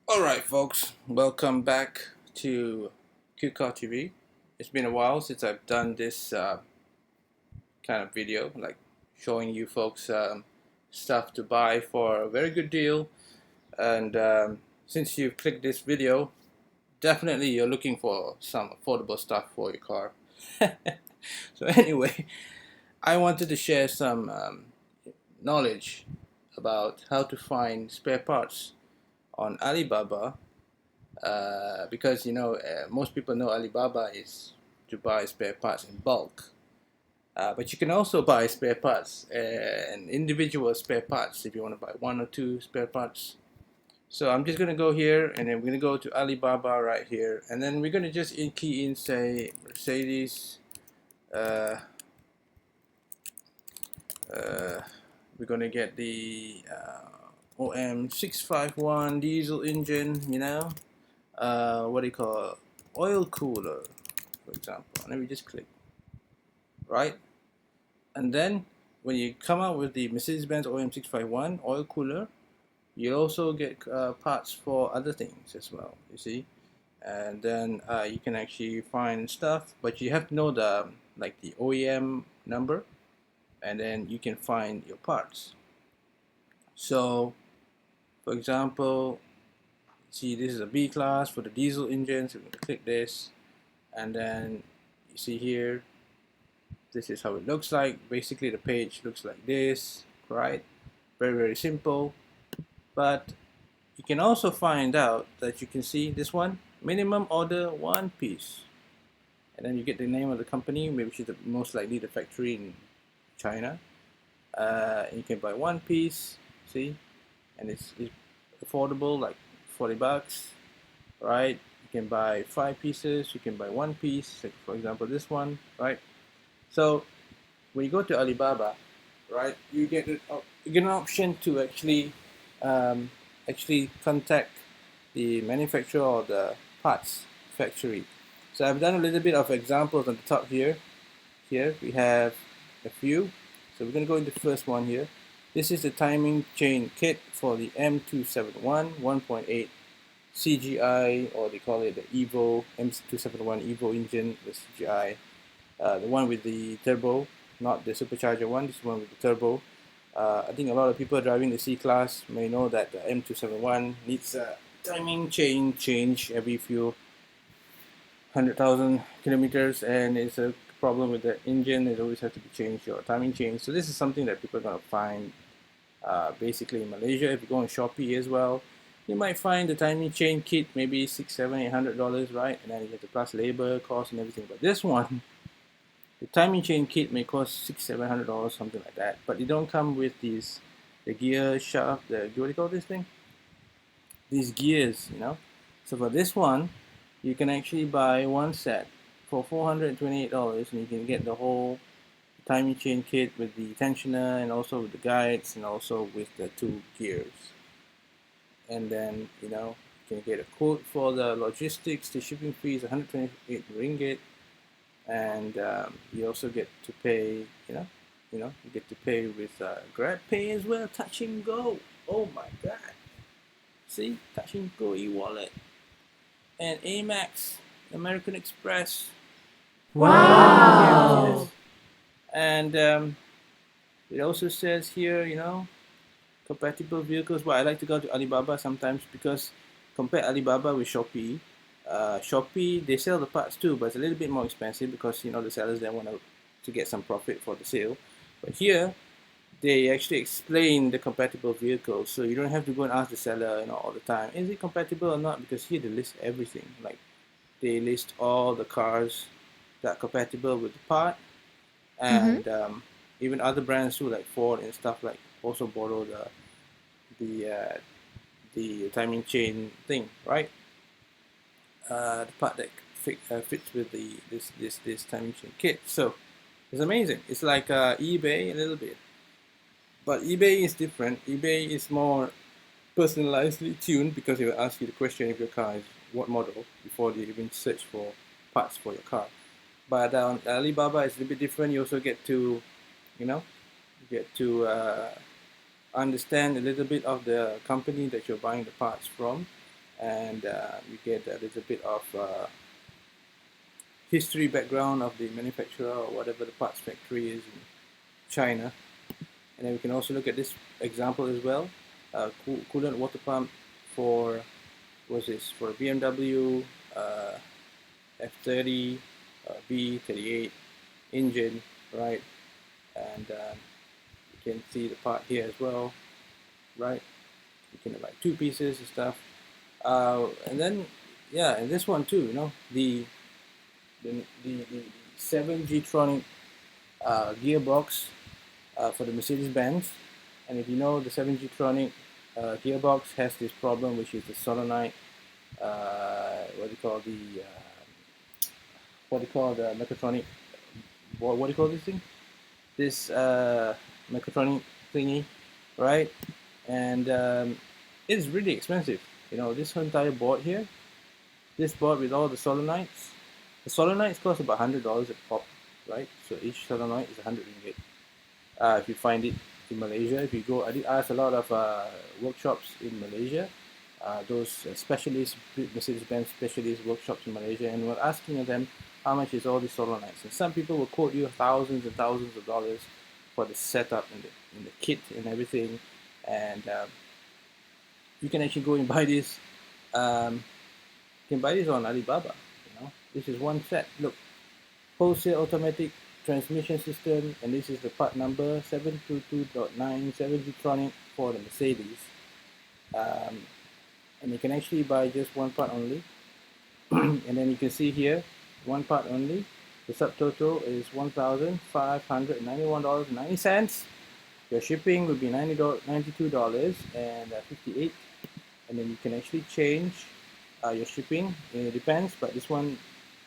Alright folks, welcome back to QCar TV. It's been a while since I've done this kind of video, like showing you folks stuff to buy for a very good deal. And since you've clicked this video, definitely you're looking for some affordable stuff for your car. So anyway, I wanted to share some knowledge about how to find spare parts on Alibaba. Because most people know Alibaba is to buy spare parts in bulk, but you can also buy spare parts and individual spare parts if you want to buy one or two spare parts. So I'm just gonna go here, and then we're gonna go to Alibaba right here, and then we're gonna just key in, say, Mercedes. Uh, we're gonna get the OM651 diesel engine, what do you call it? Oil cooler, for example. Let me just click, right? And then when you come out with the Mercedes-Benz OM651 oil cooler, you also get parts for other things as well, you see. And then you can actually find stuff, but you have to know the the OEM number, and then you can find your parts. So for example, see, this is a B class for the diesel engine, so we're going to click this, and then you see here, this is how it looks like. Basically the page looks like this, right? Very simple. But you can also find out that you can see this one, minimum order one piece, and then you get the name of the company, which is most likely the factory in China. You can buy one piece, see, and it's affordable, like 40 bucks, right? You can buy 5 pieces, you can buy one piece, like for example this one, right? So when you go to Alibaba, right, you get an option to actually contact the manufacturer or the parts factory. So I've done a little bit of examples on the top here. Here we have a few. So we're going to go into the first one here. This is the timing chain kit for the M271 1.8 CGI, or they call it the Evo M271 Evo engine, the CGI, the one with the turbo, not the supercharger one. This one with the turbo. I think a lot of people driving the C-Class may know that the M271 needs a timing chain change every few 100,000 kilometers, and it's a problem with the engine. It always has to be changed, your timing chain. So this is something that people are going to find basically in Malaysia. If you go on Shopee as well, you might find the timing chain kit maybe $600-800, right? And then you get the plus labor cost and everything. But this one, the timing chain kit may cost $600-700, something like that. But it don't come with the gear shaft, what do you call this thing? These gears, So for this one, you can actually buy one set for $428, and you can get the whole timing chain kit with the tensioner, and also with the guides, and also with the 2 gears. And then you can get a quote for the logistics. The shipping fee is 128 ringgit, and you also get to pay. You get to pay with Grab Pay as well. Touch and Go. Oh my God! See, Touch and Go e-wallet and Amex, American Express. Wow! And it also says here, compatible vehicles. Well, I like to go to Alibaba sometimes because compare Alibaba with Shopee. Shopee, they sell the parts too, but it's a little bit more expensive because the sellers then want to get some profit for the sale. But here, they actually explain the compatible vehicles, so you don't have to go and ask the seller, all the time, is it compatible or not? Because here they list everything. Like they list all the cars that are compatible with the part, Mm-hmm. and even other brands too, like Ford and stuff, like also borrow the uh, the timing chain thing, right? The part that fits with this timing chain kit. So it's amazing. It's like eBay a little bit, but eBay is different. eBay is more personalizedly tuned because it will ask you the question if your car is what model before they even search for parts for your car. But on Alibaba, it's a little bit different. You also get to, you know, get to understand a little bit of the company that you're buying the parts from, and you get a little bit of history background of the manufacturer or whatever the parts factory is in China. And then we can also look at this example as well. Coolant water pump for, what's this, for BMW F30 B38 engine, right? And you can see the part here as well, right? You can have like two pieces and stuff. And then, yeah, and this one too, you know, the 7G-tronic gearbox for the Mercedes-Benz. And if you know, the 7G-tronic gearbox has this problem, which is the solenoid, what do you call the mechatronic, what do you call this thing? This mechatronic thingy, right? And it's really expensive. You know, this entire board here, this board with all the solenoids, the solenoids cost about $100 a pop, right? So each solenoid is 100 ringgit. If you find it in Malaysia, if you go, I did ask a lot of workshops in Malaysia, those specialist Mercedes-Benz specialist workshops in Malaysia, and we're asking them how much is all these solenoids. And some people will quote you thousands and thousands of dollars for the setup and the kit and everything. And you can actually go and buy this. You can buy this on Alibaba. You know, this is one set. Look, wholesale automatic transmission system, and this is the part number 722.9 7G-tronic for the Mercedes. And you can actually buy just one part only. And then you can see here, one part only. The subtotal is $1,591.90. Your shipping will be $92.58. And then you can actually change your shipping. It depends, but this one,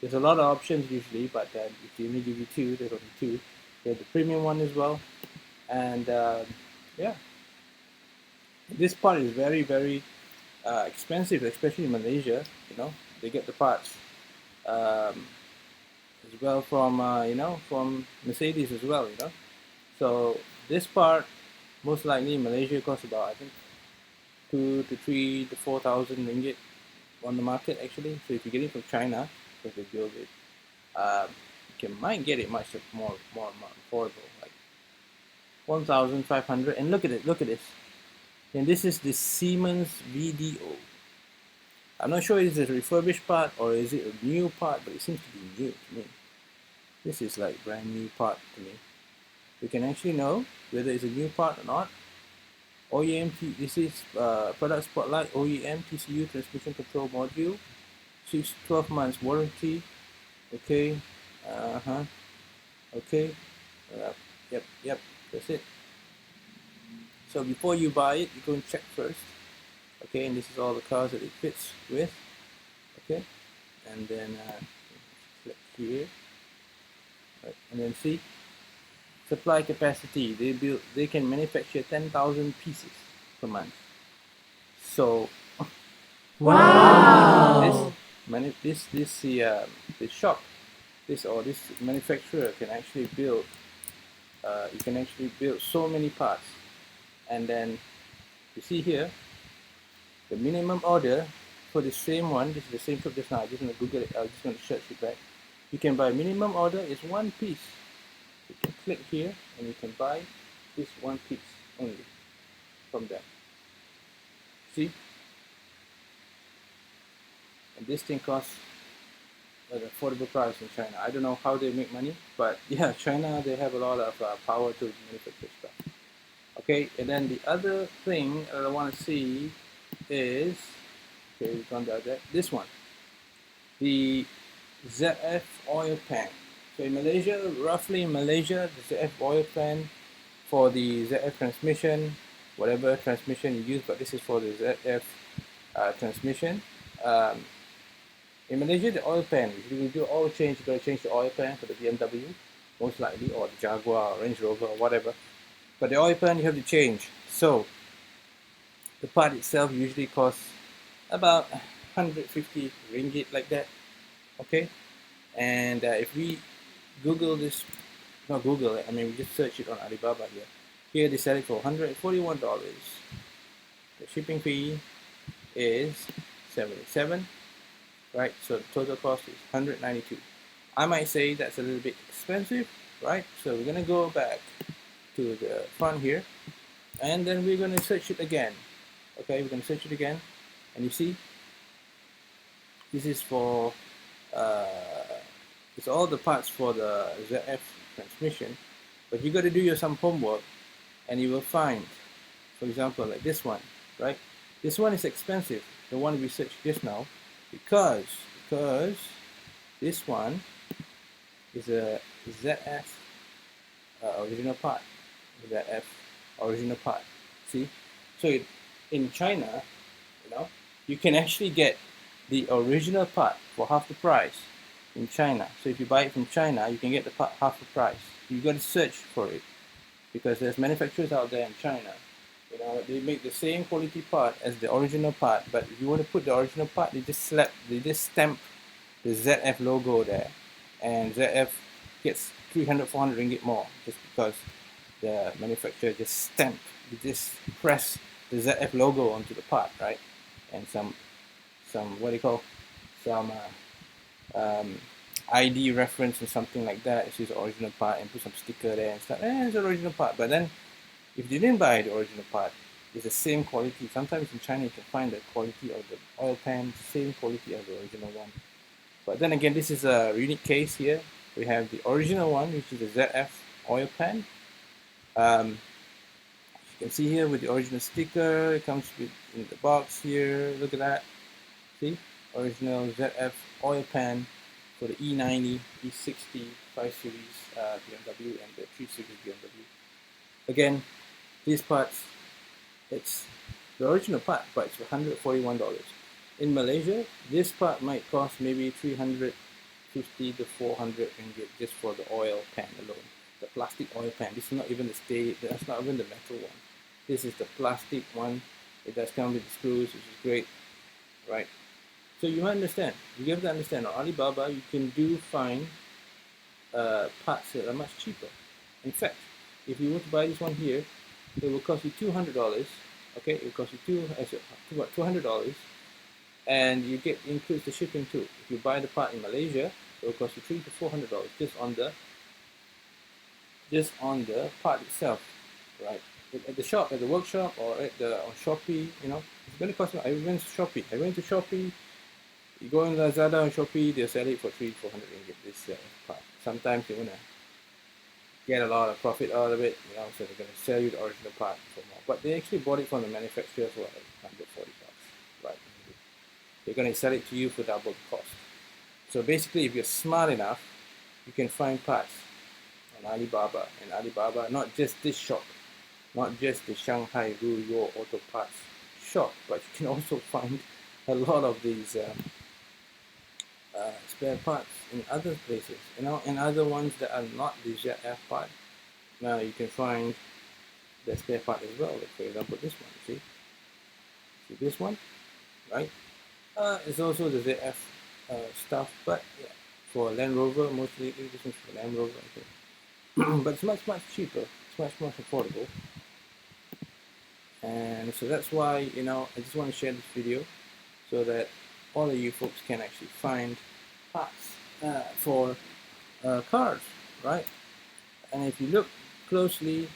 there's a lot of options usually, but if they only give you two, there's only two. There's the premium one as well. And yeah, this part is very, very expensive, especially in Malaysia. You know, they get the parts as well from you know, from Mercedes as well. You know, so this part most likely in Malaysia costs about, I think, 2 to 3 to 4,000 ringgit on the market actually. So if you get it from China, because they build it, you might get it much more affordable, like 1,500. And look at it, look at this. And this is the Siemens VDO. I'm not sure is it a refurbished part or is it a new part, but it seems to be new to me. This is like brand new part to me. We can actually know whether it's a new part or not. OEM, this is product spotlight, OEM TCU transmission control module, 12 months warranty. Okay, okay, yep, that's it. So before you buy it, you go and check first. Okay, and this is all the cars that it fits with. Okay, and then click here, right, and then see supply capacity. They can manufacture 10,000 pieces per month. So wow, this shop, this manufacturer can actually build. You can actually build so many parts, and then you see here the minimum order for the same one. This is the same shop just now. I'm just going to Google it. I'm just going to search it back. You can buy minimum order is one piece. You can click here and you can buy this one piece only from them. See? And this thing costs an affordable price in China. I don't know how they make money, but yeah, China, they have a lot of power to manufacture stuff. Okay, and then the other thing that I want to see is, okay, we've gone down there, this one, the ZF oil pan. So in Malaysia, roughly in Malaysia, the ZF oil pan for the ZF transmission, whatever transmission you use, but this is for the ZF transmission. In Malaysia, the oil pan, if you do oil change, you're going to change the oil pan for the BMW, most likely, or the Jaguar, or Range Rover, or whatever. But the oil pan you have to change. So the part itself usually costs about 150 ringgit, like that. Okay, and if we Google this, not Google it, I mean we just search it on Alibaba here. Here they sell it for $141. The shipping fee is $177, right? So the total cost is $192. I might say that's a little bit expensive, right? So we're gonna go back to the front here, and then we're gonna search it again. Okay, we're gonna search it again, and you see, this is for it's all the parts for the ZF transmission, but you got to do some homework, and you will find, for example, like this one, right? This one is expensive, the one we searched just now, because this one is a ZF original part, ZF original part. See, so in China, you know, you can actually get the original part for half the price in China. So if you buy it from China, you can get the part half the price. You got to search for it, because there's manufacturers out there in China. You know, they make the same quality part as the original part, but if you want to put the original part, they just stamp the ZF logo there, and ZF gets 300-400 ringgit more, just because the manufacturer just just press the ZF logo onto the part, right? And some what do you call, some ID reference or something like that. It's the original part, and put some sticker there and stuff. It's the original part. But then, if you didn't buy the original part, it's the same quality. Sometimes in China you can find the quality of the oil pan, same quality as the original one. But then again, this is a unique case here. We have the original one, which is the ZF oil pan. You can see here with the original sticker. It comes with in the box here. Look at that. See, original ZF oil pan for the E90, E60, 5 Series BMW, and the 3 Series BMW. Again, these parts, it's the original part, but it's $141. In Malaysia, this part might cost maybe 350 to 400 ringgit just for the oil pan alone. The plastic oil pan. This is not even that's not even the metal one. This is the plastic one. It does come with the screws, which is great, right? So you might understand. You have to understand, on Alibaba, you can find parts that are much cheaper. In fact, if you were to buy this one here, it will cost you $200. Okay, it will cost you $200, and you includes the shipping too. If you buy the part in Malaysia, it will cost you $300 to $400 just on the part itself, right? At the shop, at the workshop, or on Shopee, you know, it's going to cost me. I went to Shopee. You go on Lazada and Shopee, they'll sell it for 300 to 400 ringgit. This part. Sometimes they want to get a lot of profit out of it, you know, so they're going to sell you the original part for more. But they actually bought it from the manufacturer for like $140, right? They're going to sell it to you for double the cost. So basically, if you're smart enough, you can find parts on Alibaba. And Alibaba, not just this shop, not just the Shanghai Ruyo Auto Parts shop, but you can also find a lot of these spare parts in other places, you know, and other ones that are not the ZF part. Now you can find the spare part as well. Like for example, this one. See this one, right? It's also the ZF stuff, but yeah, for Land Rover, mostly this one's for Land Rover, I think. But it's much cheaper. It's much affordable. And so that's why, you know, I just want to share this video so that all of you folks can actually find parts for cars, right? And if you look closely,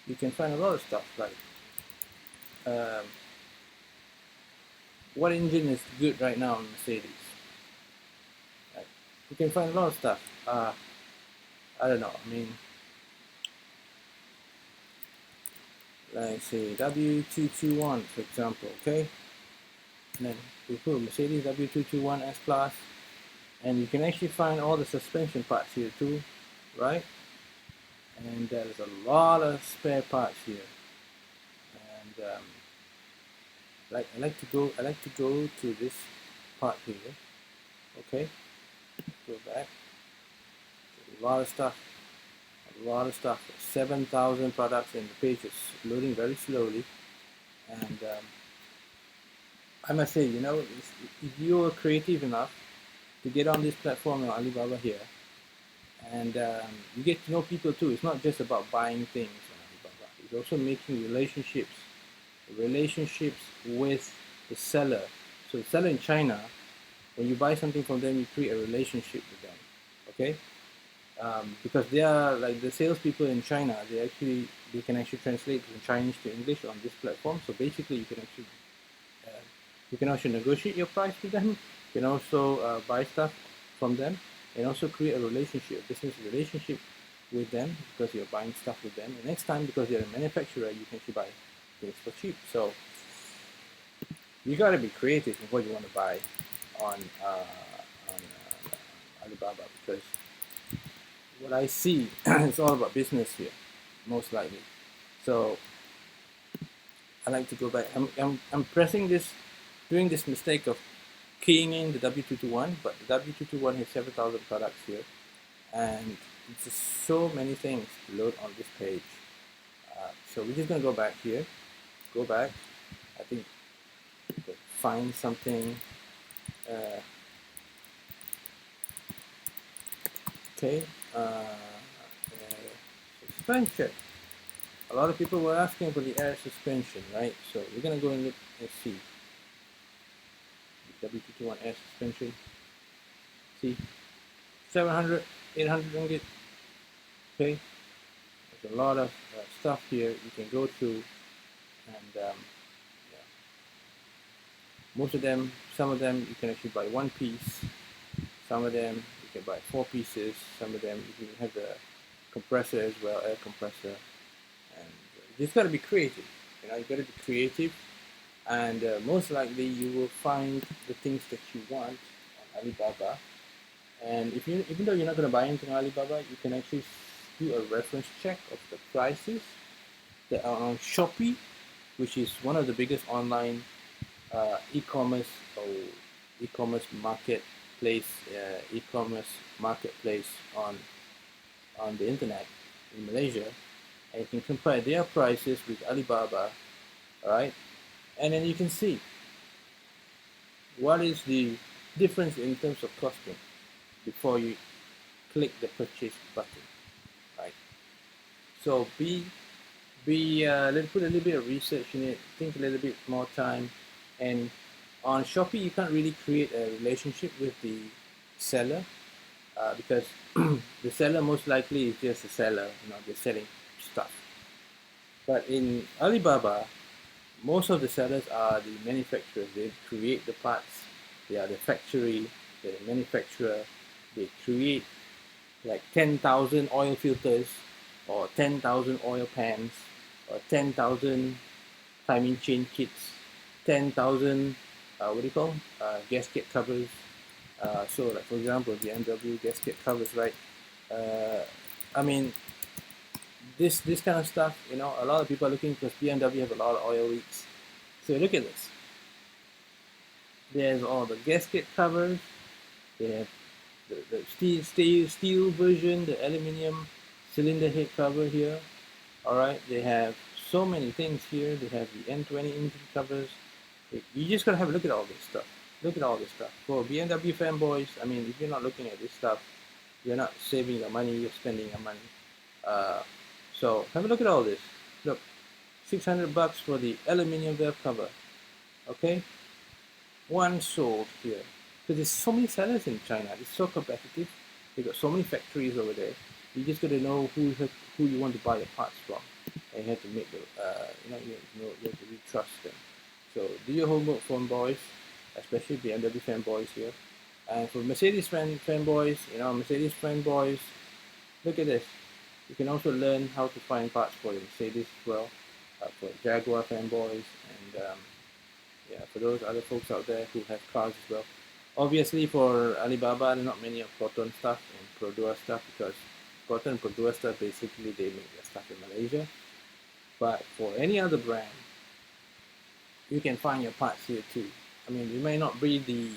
you can find a lot of stuff like what engine is good right now in Mercedes. Right? You can find a lot of stuff. I don't know. I mean, like say W221 for example, okay? And then we put Mercedes W221 S Class, and you can actually find all the suspension parts here too, right? And there's a lot of spare parts here. And I like to go to this part here. Okay, go back. A lot of stuff. 7,000 products, and the page is loading very slowly. And I must say, you know, if you are creative enough to get on this platform on Alibaba here, and you get to know people too. It's not just about buying things on Alibaba. It's also making relationships with the seller, So the seller in China, when you buy something from them, you create a relationship with them, okay? Because they are like the salespeople in China. They can actually translate from Chinese to English on this platform. So basically, you can also negotiate your price with them. You can also buy stuff from them, and also create a relationship, a business relationship with them because you're buying stuff with them. And next time, because they're a manufacturer, you can actually buy things for cheap. So you got to be creative in what you want to buy on Alibaba, because what I see is all about business here, most likely. So I like to go back. I'm pressing this, doing this mistake of keying in the W221, but the W221 has several thousand products here, and it's just so many things to load on this page. So we're just gonna go back here, go back. I think find something. Okay, suspension. A lot of people were asking for the air suspension, right? So we're gonna go and look and see. W221 air suspension. See, 700, 800 ringgit. Okay, there's a lot of stuff here you can go through, and yeah. Most of them, some of them you can actually buy one piece. Some of them you can buy 4 pieces. Some of them you can have the compressor as well, air compressor. And you just got to be creative. You know, you got to be creative, and most likely you will find the things that you want on Alibaba. And if you, even though you're not going to buy anything on Alibaba, you can actually do a reference check of the prices that are on Shopee, which is one of the biggest online e-commerce or e-commerce marketplace, on the internet in Malaysia, and you can compare their prices with Alibaba, all right, and then you can see what is the difference in terms of costing before you click the purchase button, right? So let's put a little bit of research in it, think a little bit more time. And on Shopee, you can't really create a relationship with the seller because the seller most likely is just a seller, you know, they're selling stuff. But in Alibaba, most of the sellers are the manufacturers. They create the parts. They are the factory, the manufacturer. They create like 10,000 oil filters, or 10,000 oil pans, or 10,000 timing chain kits, 10,000 gasket covers. So like for example, the BMW gasket covers, right? I mean, this kind of stuff, you know, a lot of people are looking because BMW have a lot of oil leaks. So look at this. There's all the gasket covers. They have the steel version, the aluminium cylinder head cover here. All right, they have so many things here. They have the N20 engine covers. You just gotta have a look at all this stuff. Look at all this stuff. For BMW fanboys, I mean, if you're not looking at this stuff, you're not saving your money, you're spending your money. So have a look at all this. Look, 600 bucks for the aluminium valve cover. Okay, one sold here. Because there's so many sellers in China. It's so competitive. They got so many factories over there. You just gotta know who you want to buy your parts from, and you have to make the you have to really trust them. So do your homework, fanboys, especially BMW fanboys here. And for Mercedes fanboys, Mercedes fanboys, look at this. You can also learn how to find parts for the Mercedes as well, for Jaguar fanboys, and yeah, for those other folks out there who have cars as well. Obviously, for Alibaba, not many of Proton stuff and Produa stuff, because Proton and Produa stuff, basically they make their stuff in Malaysia. But for any other brand, you can find your parts here too. I mean, you may not be the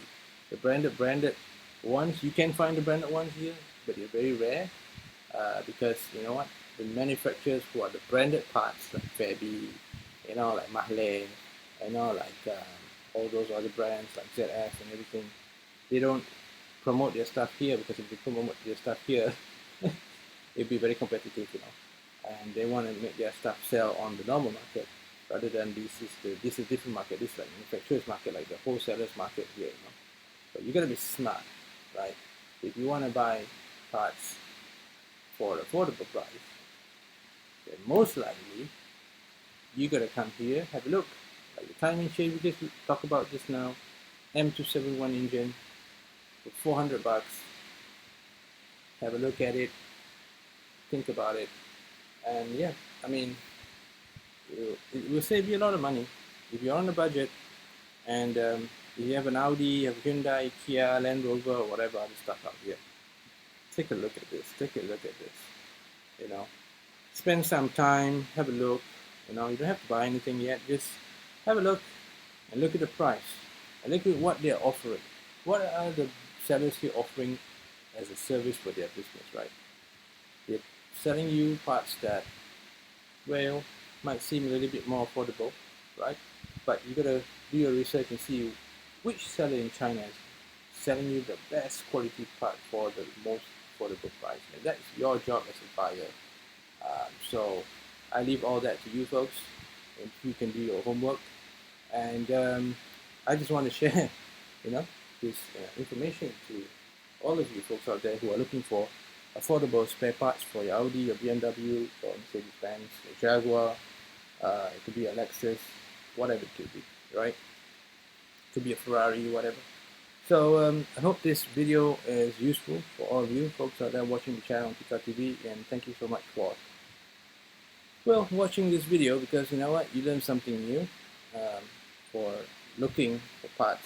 branded ones. You can find the branded ones here, but they're very rare because you know what? The manufacturers who are the branded parts, like Febi, like MAHLE, like all those other brands like ZF and everything, they don't promote their stuff here, because if they promote their stuff here, it'd be very competitive, and they want to make their stuff sell on the normal market. rather than this is different market. This is like manufacturer's market, like the wholesalers market here, you know. But you gotta be smart, right? If you want to buy parts for affordable price, then most likely you gotta come here, have a look. Like the timing chain we just talked about just now, M271 engine for 400 bucks. Have a look at it, think about it, and yeah, I mean, it will save you a lot of money if you're on a budget. And if you have an Audi, you have Hyundai, Kia, Land Rover, or whatever other stuff out here, take a look at this. Take a look at this. You know, spend some time, have a look. You know, you don't have to buy anything yet. Just have a look and look at the price and look at what they're offering. What are the sellers here offering as a service for their business, right? They're selling you parts that, well, might seem a little bit more affordable, right? But you gotta do your research and see which seller in China is selling you the best quality part for the most affordable price. And that's your job as a buyer. So I leave all that to you folks, and you can do your homework. And I just want to share, you know, this information to all of you folks out there who are looking for affordable spare parts for your Audi, your BMW, or Mercedes-Benz, your Jaguar. It could be a Lexus, whatever it could be, right? It could be a Ferrari, whatever. So I hope this video is useful for all of you folks out there watching the channel on Pika TV, and thank you so much for watching this video, because you know what, you learned something new for looking for parts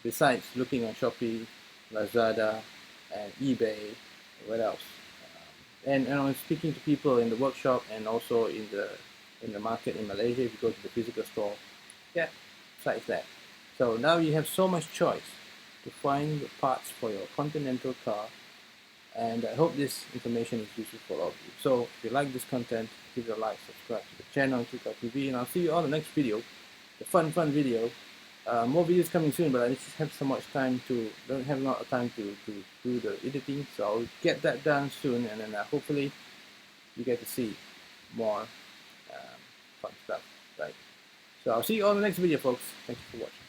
besides looking on Shopee, Lazada, and eBay. What else? And I'm speaking to people in the workshop and also in the market in Malaysia. If you go to the physical store, yeah, besides that. So now you have so much choice to find the parts for your Continental car, and I hope this information is useful for all of you. So if you like this content, give it a like, subscribe to the channel, Tuka TV, and I'll see you all in the next video, the fun video. More videos coming soon, but I just have so much time don't have a lot of time to do the editing, so I'll get that done soon, and then hopefully you get to see more fun stuff, right? So I'll see you all in the next video, folks. Thank you for watching.